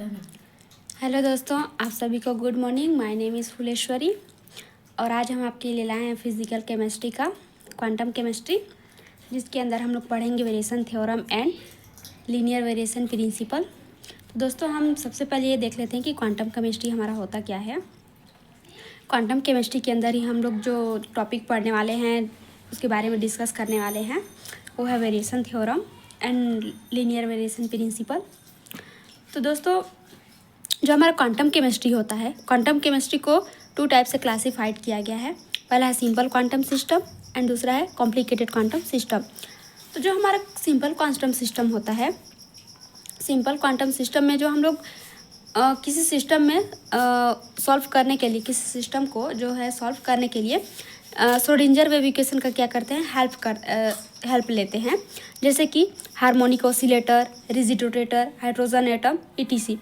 Hello दोस्तों, आप सभी को good morning. My name is Phuleshwari और आज हम आपके लिए लाए हैं फिजिकल केमिस्ट्री का क्वांटम केमिस्ट्री, जिसके अंदर हम लोग पढ़ेंगे variation theorem and linear variation principle. तो दोस्तों, हम सबसे पहले ये देख लेते हैं कि क्वांटम केमिस्ट्री हमारा होता क्या है। क्वांटम केमिस्ट्री के अंदर ही हम लोग जो टॉपिक पढ़ने वाले हैं उसके बारे में डिस्कस करने वाले हैं, वो है variation theorem and linear variation principle. तो दोस्तों, जो हमारा क्वांटम केमिस्ट्री होता है, क्वांटम केमिस्ट्री को 2 टाइप से क्लासीफाइड किया गया है। पहला है सिंपल क्वांटम सिस्टम एंड दूसरा है कॉम्प्लिकेटेड क्वांटम सिस्टम। तो जो हमारा सिंपल क्वांटम सिस्टम होता है, सिंपल क्वांटम सिस्टम में जो हम लोग किसी सिस्टम में सॉल्व करने के लिए, किसी सिस्टम को जो है सॉल्व करने के लिए श्रोडिंजर वेव इक्वेशन का क्या करते हैं, हेल्प लेते हैं। जैसे कि harmonic oscillator, rigid rotator, hydrogen atom, ETC।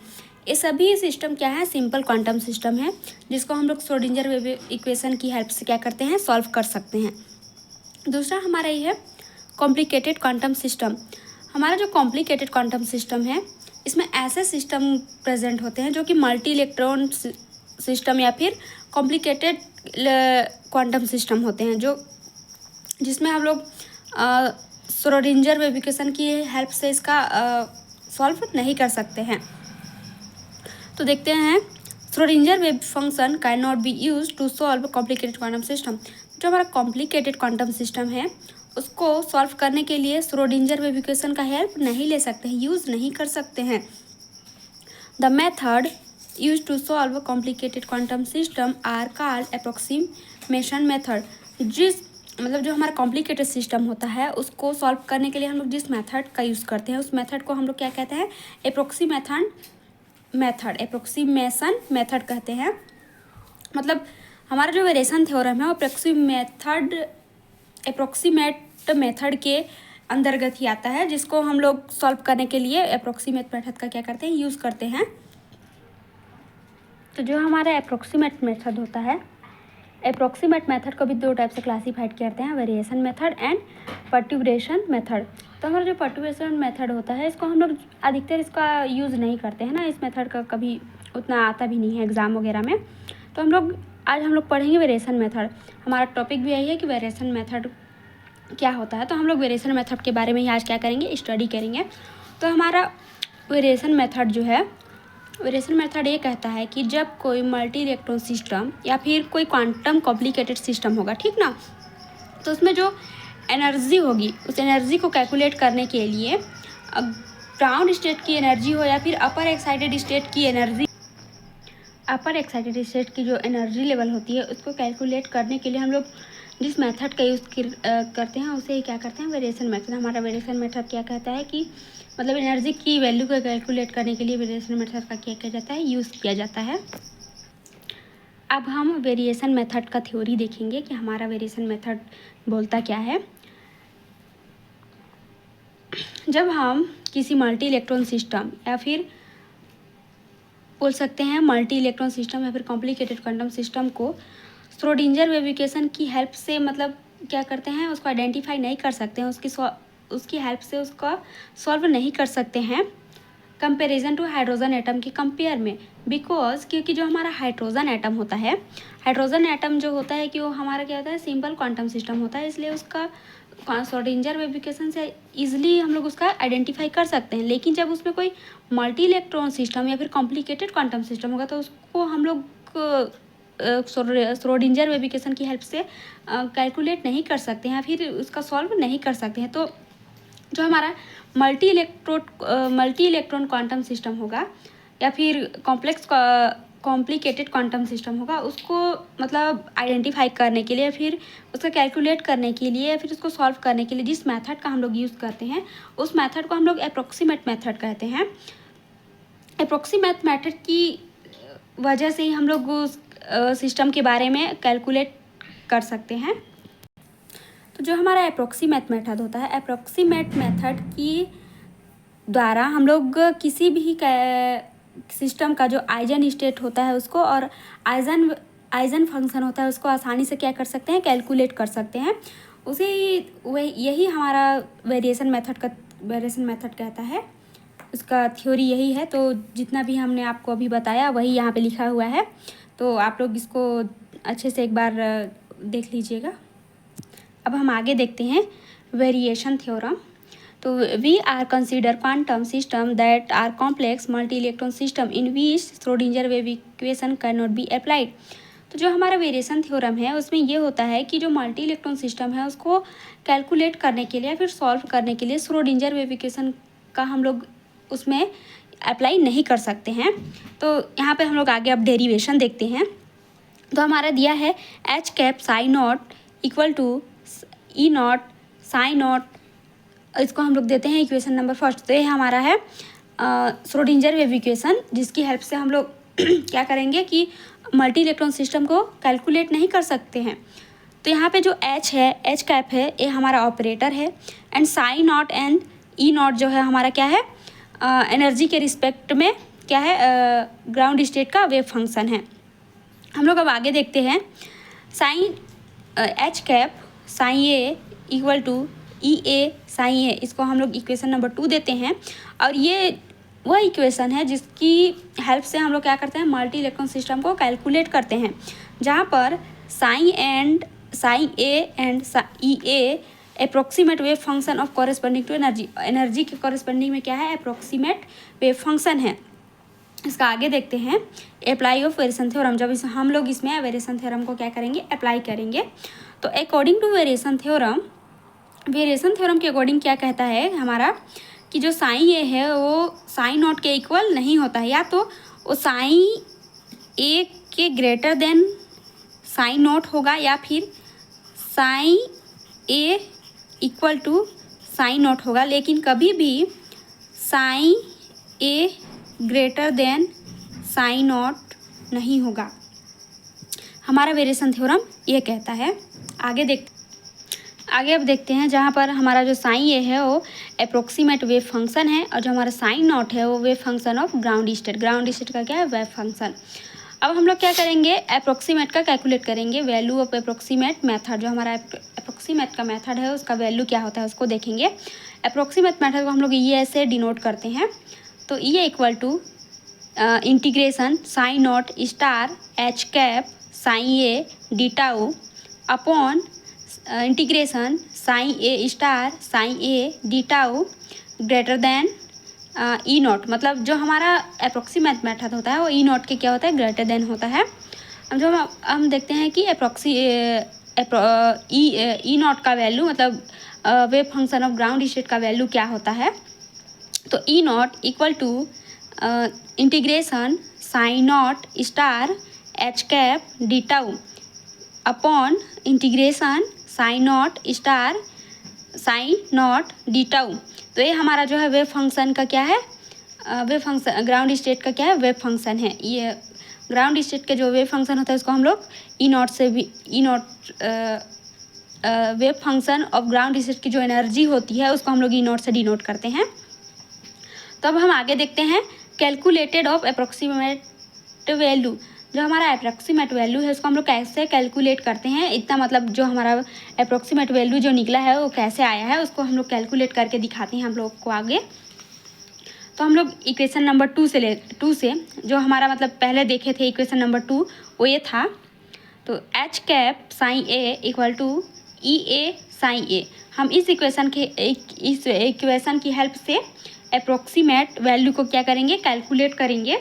ये सभी सिस्टम क्या है, सिंपल क्वांटम सिस्टम है, जिसको हम लोग श्रोडिंजर वेव इक्वेशन की हेल्प से क्या करते हैं, सॉल्व कर सकते हैं। दूसरा हमारा ये है कॉम्प्लिकेटेड क्वांटम सिस्टम। हमारा जो कॉम्प्लिकेटेड क्वांटम सिस्टम है, इसमें ऐसे सिस्टम प्रेजेंट होते हैं जो कि मल्टी इलेक्ट्रॉन सिस्टम या फिर कॉम्प्लिकेटेड क्वांटम सिस्टम होते हैं, जो जिसमें हम लोग श्रोडिंजर वेव इक्वेशन की हेल्प से इसका सॉल्व नहीं कर सकते हैं। तो देखते हैं, Schrodinger wave function can not be use to solve complicated quantum system. जो हमारा कॉम्प्लिकेटेड क्वांटम सिस्टम है, उसको सॉल्व करने के लिए श्रोडिंजर वेव इक्वेशन का हेल्प नहीं ले सकते हैं, यूज़ नहीं कर सकते हैं। The method use to solve complicated quantum system are called approximation method. जो हमारा कॉम्प्लिकेटेड सिस्टम होता है, उसको सॉल्व करने के लिए हम लोग जिस मेथड का यूज़ करते हैं, उस मेथड को हम लोग क्या कहते हैं, एप्रोक्सीमेशन मेथड कहते हैं। मतलब हमारा जो वेरिएशन थ्योरम है वो एप्रोक्सीमेट मेथड के अंतर्गत ही आता है, जिसको हम लोग सॉल्व करने के लिए एप्रोक्सीमेट मेथड का क्या करते हैं, यूज़ करते हैं। तो जो हमारा एप्रोक्सीमेट मेथड होता है, एप्रोक्सीमेट मेथड को भी 2 टाइप से क्लासीफाइड करते हैं, वेरिएशन मेथड एंड पर्ट्यूबरेशन मेथड। तो हमारा जो पर्ट्यूबरेशन मेथड होता है, इसको हम लोग अधिकतर इसका यूज़ नहीं करते हैं ना, इस मेथड का कभी उतना आता भी नहीं है एग्ज़ाम वगैरह में। तो आज हम लोग पढ़ेंगे वेरिएशन मेथड। हमारा टॉपिक भी यही है कि वेरिएशन मेथड क्या होता है। तो हम लोग वेरिएशन मेथड के बारे में ही आज क्या करेंगे, स्टडी करेंगे। तो हमारा वेरिएशन मेथड जो है, वेरिएशन मेथड ये कहता है कि जब कोई मल्टी इलेक्ट्रॉन सिस्टम या फिर कोई क्वांटम कॉम्प्लिकेटेड सिस्टम होगा, ठीक ना, तो उसमें जो एनर्जी होगी, उस एनर्जी को कैलकुलेट करने के लिए ग्राउंड स्टेट की एनर्जी हो या फिर अपर एक्साइटेड स्टेट की जो एनर्जी लेवल होती है, उसको कैलकुलेट करने के लिए हम लोग जिस मेथड का यूज़ करते हैं, उसे ही क्या करते हैं, वेरिएशन मेथड। हमारा वेरिएशन मेथड क्या कहता है कि मतलब एनर्जी की वैल्यू को कैलकुलेट करने के लिए वेरिएशन मेथड का क्या किया जाता है, यूज़ किया जाता है। अब हम वेरिएशन मेथड का थ्योरी देखेंगे कि हमारा वेरिएशन मेथड बोलता क्या है। जब हम किसी मल्टी इलेक्ट्रॉन सिस्टम या फिर बोल सकते हैं मल्टी इलेक्ट्रॉन सिस्टम या फिर कॉम्प्लिकेटेड क्वांटम सिस्टम को श्रोडिंजर वेव इक्वेशन की हेल्प से मतलब क्या करते हैं, उसको आइडेंटिफाई नहीं कर सकते हैं, उसकी हेल्प से उसका सॉल्व नहीं कर सकते हैं कंपेरिजन टू हाइड्रोजन एटम के कंपेयर में। बिकॉज क्योंकि जो हमारा हाइड्रोजन एटम होता है, हाइड्रोजन एटम जो होता है कि वो हमारा क्या होता है, सिंपल क्वांटम सिस्टम होता है, इसलिए उसका श्रोडिंजर वेव इक्वेशन से इजीली हम लोग उसका आइडेंटिफाई कर सकते हैं। लेकिन जब उसमें कोई मल्टी इलेक्ट्रॉन सिस्टम या फिर कॉम्प्लिकेटेड क्वांटम सिस्टम होगा, तो उसको हम लोग श्रोडिंजर वेव इक्वेशन की हेल्प से कैलकुलेट नहीं कर सकते हैं, फिर उसका सॉल्व नहीं कर सकते हैं। तो जो हमारा मल्टी इलेक्ट्रॉन क्वांटम सिस्टम होगा या फिर कॉम्प्लिकेटेड क्वांटम सिस्टम होगा, उसको मतलब आइडेंटिफाई करने के लिए, फिर उसका कैलकुलेट करने के लिए, फिर उसको सॉल्व करने के लिए जिस मेथड का हम लोग यूज़ करते हैं, उस मेथड को हम लोग एप्रोक्सीमेट मेथड कहते हैं। एप्रोक्सीमेट मेथड की वजह से ही हम लोग उस सिस्टम के बारे में कैलकुलेट कर सकते हैं। तो जो हमारा एप्रोक्सीमेट मेथड होता है, एप्रोक्सीमेट मेथड की द्वारा हम लोग किसी भी सिस्टम का जो आइजन स्टेट होता है उसको और आइजन फंक्शन होता है उसको आसानी से क्या कर सकते हैं, कैलकुलेट कर सकते हैं। यही हमारा वेरिएशन मेथड कहता है। उसका थ्योरी यही है। तो जितना भी हमने आपको अभी बताया वही यहाँ पे लिखा हुआ है, तो आप लोग इसको अच्छे से एक बार देख लीजिएगा। अब हम आगे देखते हैं वेरिएशन थ्योरम। तो we are consider quantum system that are complex multi electron system in which Schrodinger wave equation can not be applied. तो जो हमारा वेरिएशन थ्योरम है उसमें ये होता है कि जो मल्टी इलेक्ट्रॉन सिस्टम है उसको कैलकुलेट करने के लिए या फिर सॉल्व करने के लिए श्रोडिंगर वेव इक्वेशन का हम लोग उसमें अप्लाई नहीं कर सकते हैं। तो यहाँ पे हम लोग आगे अब डेरिवेशन देखते हैं। तो हमारा दिया है H cap psi not equal to E not psi not, इसको हम लोग देते हैं इक्वेशन नंबर फर्स्ट। तो ये हमारा है श्रोडिंगर वेव इक्वेशन, जिसकी हेल्प से हम लोग क्या करेंगे कि मल्टी इलेक्ट्रॉन सिस्टम को कैलकुलेट नहीं कर सकते हैं। तो यहाँ पे जो एच है, एच कैप है, ये हमारा ऑपरेटर है, and Sai not and E not जो है हमारा क्या है, एनर्जी के रिस्पेक्ट में क्या है, ग्राउंड स्टेट का वेव फंक्शन है। हम लोग अब आगे देखते हैं psi H cap sign A equal to E A sign A, इसको हम लोग इक्वेशन नंबर 2 देते हैं। और ये वह इक्वेशन है जिसकी हेल्प से हम लोग क्या करते हैं, मल्टी इलेक्ट्रॉन सिस्टम को कैलकुलेट करते हैं, जहाँ पर sign A and E A approximate wave function of corresponding to energy, energy के कॉरेस्पॉन्डिंग में क्या है, अप्रोक्सीमेट वेव फंक्शन है। इसका आगे देखते हैं अप्लाई ऑफ वेरिएशन थ्योरम। जब हम लोग इसमें वेरिएशन थ्योरम को क्या करेंगे, अप्लाई करेंगे। तो अकॉर्डिंग टू वेरिएशन थ्योरम के अकॉर्डिंग क्या कहता है हमारा कि जो साइन ए है वो साइन नॉट के इक्वल नहीं होता है, या तो वो साइन ए के ग्रेटर देन साइन नॉट होगा, या फिर sign A equal to sign not होगा, लेकिन कभी भी sign A greater than sign not नहीं होगा। हमारा वेरिएशन थ्योरम ये कहता है। आगे अब देखते हैं, जहाँ पर हमारा जो साइन ए है वो अप्रोक्सीमेट वेव फंक्शन है, और जो हमारा साइन नॉट है वो wave function of ground state का क्या है, वेव फंक्शन। अब हम लोग क्या करेंगे, अप्रोक्सीमेट का कैलकुलेट करेंगे, वैल्यू ऑफ अप्रोक्सीमेट मेथड, जो हमारा अप्रोक्सीमेट का मेथड है उसका वैल्यू क्या होता है उसको देखेंगे। अप्रोक्सीमेट मेथड को हम लोग ये ऐसे डिनोट करते हैं। तो ये equal to integration sign not star H cap sign A D tau upon integration sign A star sign A D tau greater than E not. मतलब जो हमारा अप्रोक्सीमेट मेथड होता है वो ई नॉट के क्या होता है, ग्रेटर देन होता है। अब जो हम देखते हैं कि ई नॉट का वैल्यू मतलब wave function of ground state का वैल्यू क्या होता है। तो E not equal to integration sign not star H cap D tau upon integration sign not star psi not D tau. तो ये हमारा जो है वेव फंक्शन का क्या है, वेव फंक्शन ग्राउंड स्टेट का क्या है, वेव फंक्शन है। ये ग्राउंड स्टेट के जो वेव फंक्शन होता है उसको हम लोग ई नॉट से भी wave function of ground state की जो एनर्जी होती है उसको हम लोग ई नॉट से डिनोट करते हैं। तो अब हम आगे देखते हैं कैलकुलेटेड ऑफ अप्रोक्सीमेट वैल्यू। जो हमारा अप्रोक्सीमेट वैल्यू है उसको हम लोग कैसे कैलकुलेट करते हैं, इतना मतलब जो हमारा अप्रोक्सीमेट वैल्यू जो निकला है वो कैसे आया है उसको हम लोग कैलकुलेट करके दिखाते हैं हम लोग को आगे। तो हम लोग इक्वेशन नंबर 2 से जो हमारा मतलब पहले देखे थे इक्वेशन नंबर 2 वो ये था। तो H cap sign A equal to E A sign A, हम इस इक्वेशन की हेल्प से अप्रोक्सीमेट वैल्यू को क्या करेंगे, कैलकुलेट करेंगे।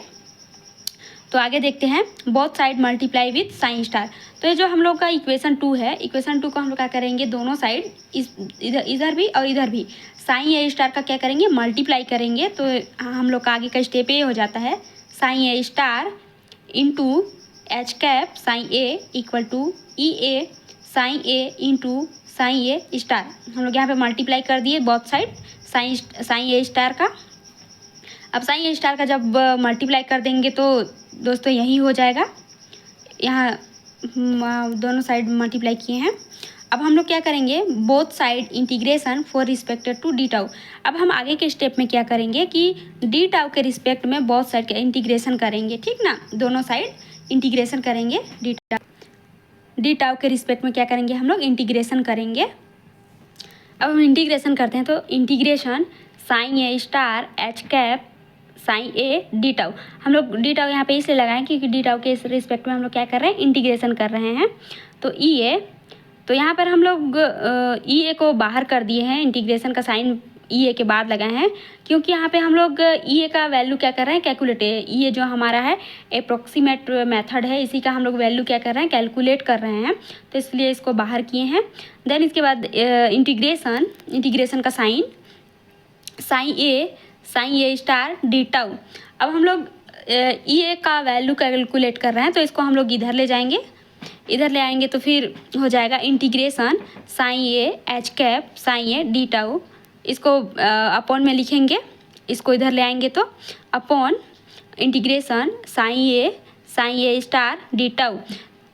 तो आगे देखते हैं both side multiply with sign star. तो ये जो हम लोग का इक्वेशन 2 है, इक्वेशन 2 को हम लोग क्या करेंगे, दोनों साइड इधर भी और इधर भी साइन ए स्टार का क्या करेंगे, मल्टीप्लाई करेंगे। तो हम लोग का आगे का स्टेप ये हो जाता है sign A star into H cap sign A equal to E A sign A into sign A star. हम लोग यहाँ पे मल्टीप्लाई कर दिए both side sign A star का। अब साइन ए स्टार का जब मल्टीप्लाई कर देंगे तो दोस्तों यही हो जाएगा, यहाँ दोनों साइड मल्टीप्लाई किए हैं। अब हम लोग क्या करेंगे, both side integration for respected to D tau. अब हम आगे के स्टेप में क्या करेंगे कि डी टाउ के रिस्पेक्ट में बोथ साइड का इंटीग्रेशन करेंगे, ठीक ना, दोनों साइड इंटीग्रेशन करेंगे। डी टाउ के रिस्पेक्ट में क्या करेंगे, हम लोग इंटीग्रेशन करेंगे। अब हम इंटीग्रेशन करते हैं तो integration sign A star H cap sign A D tau. हम लोग डी टाउ यहाँ पे इसलिए लगाएं क्योंकि डी टाउ के रिस्पेक्ट में हम लोग क्या कर रहे हैं, इंटीग्रेशन कर रहे हैं। तो ई ए, तो यहाँ पर हम लोग ई ए को बाहर कर दिए हैं, इंटीग्रेशन का साइन ई ए के बाद लगाए हैं क्योंकि यहाँ पे हम लोग ई ए का वैल्यू क्या कर रहे हैं, कैलकुलेट है। ई ए जो हमारा है अप्रोक्सीमेट मेथड है, इसी का हम लोग वैल्यू क्या कर रहे हैं, कैलकुलेट कर रहे हैं, तो इसलिए इसको बाहर किए हैं। देन इसके बाद इंटीग्रेशन का sign sign A star D tau. अब हम लोग ई ए का वैल्यू कैलकुलेट कर रहे हैं, तो इसको हम लोग इधर ले जाएंगे, इधर ले आएंगे तो फिर हो जाएगा integration sign A H cap sign A D tau. इसको अपॉन में लिखेंगे, इसको इधर ले आएंगे तो upon integration sign A star D tau.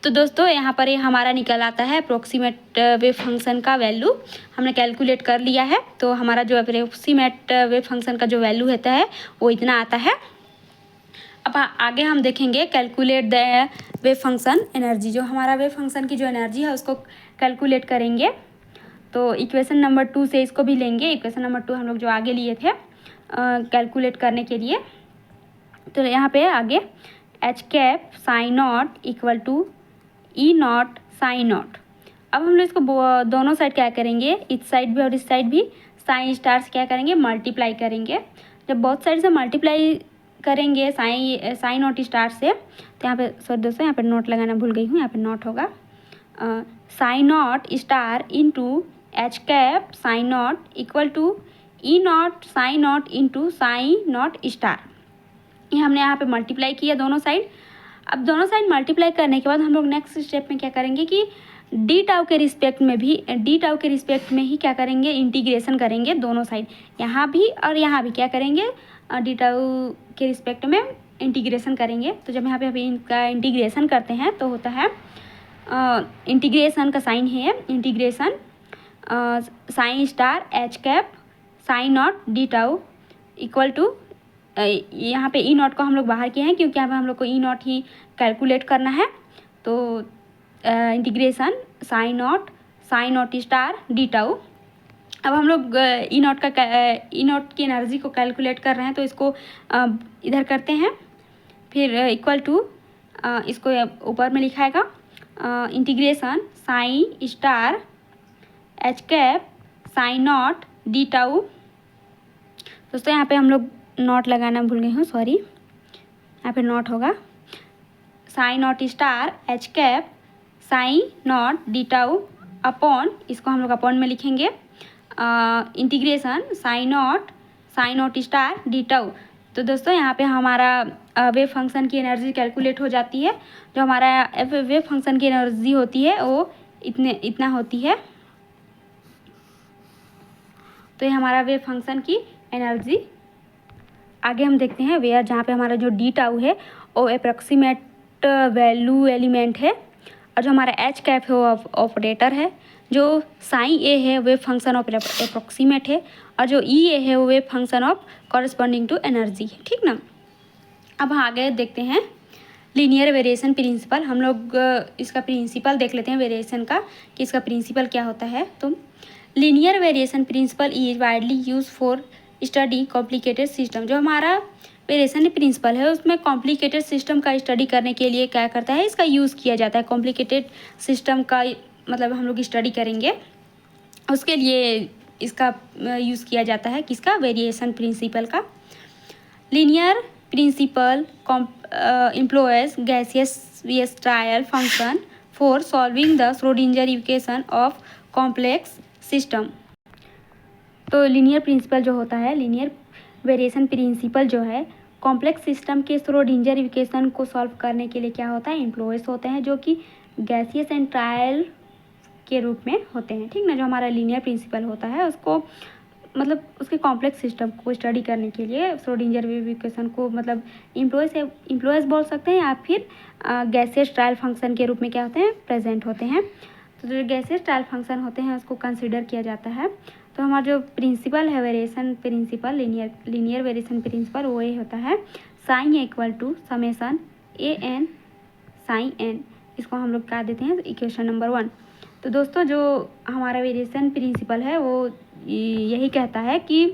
तो दोस्तों यहाँ पर ये हमारा निकल आता है अप्रोक्सीमेट वेव फंक्शन का वैल्यू हमने कैलकुलेट कर लिया है। तो हमारा जो अप्रोक्सीमेट वेव फंक्शन का जो वैल्यू होता है वो इतना आता है। अब आगे हम देखेंगे calculate the wave function energy. जो हमारा वेव फंक्शन की जो एनर्जी है उसको कैलकुलेट करेंगे। तो इक्वेशन नंबर 2 से इसको भी लेंगे, इक्वेशन नंबर 2 हम लोग जो आगे लिए थे कैलकुलेट करने के लिए। तो यहाँ पे आगे H cap sign not equal to E not sign not. अब हम लोग इसको दोनों साइड क्या करेंगे, इस साइड भी और इस साइड भी साइन स्टार से क्या करेंगे, मल्टीप्लाई करेंगे। जब बहुत साइड से मल्टीप्लाई करेंगे साइन नॉट स्टार से, तो यहाँ पे सॉरी दोस्तों यहाँ पे नोट लगाना भूल गई हूँ, यहाँ पे नॉट होगा sign not star into H cap sign not equal to E not sign not into sign not star. ये हमने यहाँ पे मल्टीप्लाई किया दोनों साइड। अब दोनों साइड मल्टीप्लाई करने के बाद हम लोग नेक्स्ट स्टेप में क्या करेंगे कि डी टाउ के रिस्पेक्ट में ही क्या करेंगे, इंटीग्रेशन करेंगे दोनों साइड, यहाँ भी और यहाँ भी क्या करेंगे, डी टाउ के रिस्पेक्ट में इंटीग्रेशन करेंगे। तो जब यहाँ पे अभी इनका इंटीग्रेशन करते हैं तो होता है इंटीग्रेशन का साइन है integration sign star H cap sign not D tau equal to, यहाँ पे ई नॉट को हम लोग बाहर किए हैं क्योंकि यहाँ पे हम लोग को ई नॉट ही कैलकुलेट करना है। तो integration sign not star D tau. अब हम लोग ई नॉट की एनर्जी को कैलकुलेट कर रहे हैं, तो इसको इधर करते हैं, फिर इक्वल टू इसको ऊपर में लिखाएगा integration sign star H cap sign not D tau. दोस्तों यहाँ पे हम लोग नॉट लगाना भूल गई हूँ, सॉरी, यहाँ पे नॉट होगा sign not star H cap sign not D tau upon, इसको हम लोग अपॉन में लिखेंगे integration sign not star D tau. तो दोस्तों यहाँ पे हमारा वेव फंक्शन की एनर्जी कैलकुलेट हो जाती है। जो हमारा वेव फंक्शन की एनर्जी होती है वो इतना होती है। तो ये हमारा वेव फंक्शन की एनर्जी। आगे हम देखते हैं वेयर, जहाँ पे हमारा जो डी टाउ है वो अप्रॉक्सीमेट वैल्यू एलिमेंट है, और जो हमारा एच कैप है वो ऑपरेटर है, जो साइन ए है वेव फंक्शन ऑफ अप्रॉक्सीमेट है, और जो ई ए है वो wave function of corresponding to energy है। ठीक ना। अब आगे देखते हैं लीनियर वेरिएशन प्रिंसिपल। हम लोग इसका प्रिंसिपल देख लेते हैं वेरिएशन का कि इसका प्रिंसिपल क्या होता है। तो linear variation principle is widely use for study complicated system. जो हमारा वेरिएशन प्रिंसिपल है उसमें कॉम्प्लिकेटेड सिस्टम का स्टडी करने के लिए क्या करता है, इसका यूज़ किया जाता है। कॉम्प्लिकेटेड सिस्टम का मतलब हम लोग स्टडी करेंगे उसके लिए इसका यूज़ किया जाता है, किसका, वेरिएशन प्रिंसिपल का। Linear principle employs gaseous trial function for solving the Schrodinger equation of complex system। तो लीनियर प्रिंसिपल जो होता है, लीनियर वेरिएशन प्रिंसिपल जो है कॉम्प्लेक्स सिस्टम के श्रोडिंजर इक्वेशन को सॉल्व करने के लिए क्या होता है, एम्प्लॉयज होते हैं, जो कि गैसियस एंड ट्रायल के रूप में होते हैं। ठीक ना। जो हमारा लीनियर प्रिंसिपल होता है उसको मतलब उसके कॉम्प्लेक्स सिस्टम को स्टडी करने के लिए श्रोडिंजर वेव इक्वेशन को मतलब एम्प्लॉयज बोल सकते हैं, या फिर गैसियस ट्रायल फंक्शन के रूप में क्या होते हैं, प्रेजेंट होते हैं। तो जो गैसियस ट्रायल फंक्शन होते हैं उसको कंसिडर किया जाता है। तो हमारा जो प्रिंसिपल है variation principal, linear variation principal, वो ये होता है sine equal to summation a n sine n. इसको हम लोग क्या देते हैं, इक्वेशन नंबर 1। तो दोस्तों जो हमारा वेरिएशन प्रिंसिपल है वो यही कहता है कि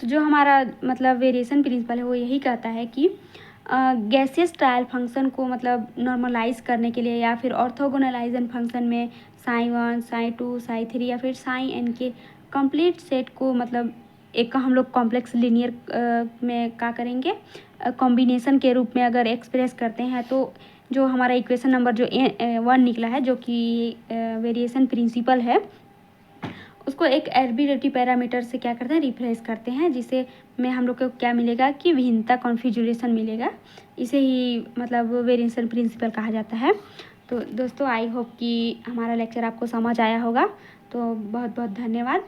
तो जो हमारा मतलब वेरिएशन प्रिंसिपल है वो यही कहता है कि गैसियस ट्रायल फंक्शन को मतलब नॉर्मलाइज करने के लिए या फिर ऑर्थोगोनलाइजन फंक्शन में साइन 1 साइन 2 साइन 3 या फिर साइन n के कंप्लीट सेट को मतलब एक हम लोग कॉम्प्लेक्स लीनियर में क्या करेंगे, कॉम्बिनेशन के रूप में अगर एक्सप्रेस करते हैं तो जो हमारा इक्वेशन नंबर जो 1 निकला है जो कि वेरिएशन प्रिंसिपल है उसको एक आर्बिट्रेरी पैरामीटर से क्या करते हैं, रिप्लेस करते हैं, जिसे में हम लोग को क्या मिलेगा कि भिन्नता कॉन्फिगरेशन मिलेगा। इसे ही मतलब वेरिएशन प्रिंसिपल कहा जाता है। तो दोस्तों आई होप कि हमारा लेक्चर आपको समझ आया होगा। तो बहुत बहुत धन्यवाद।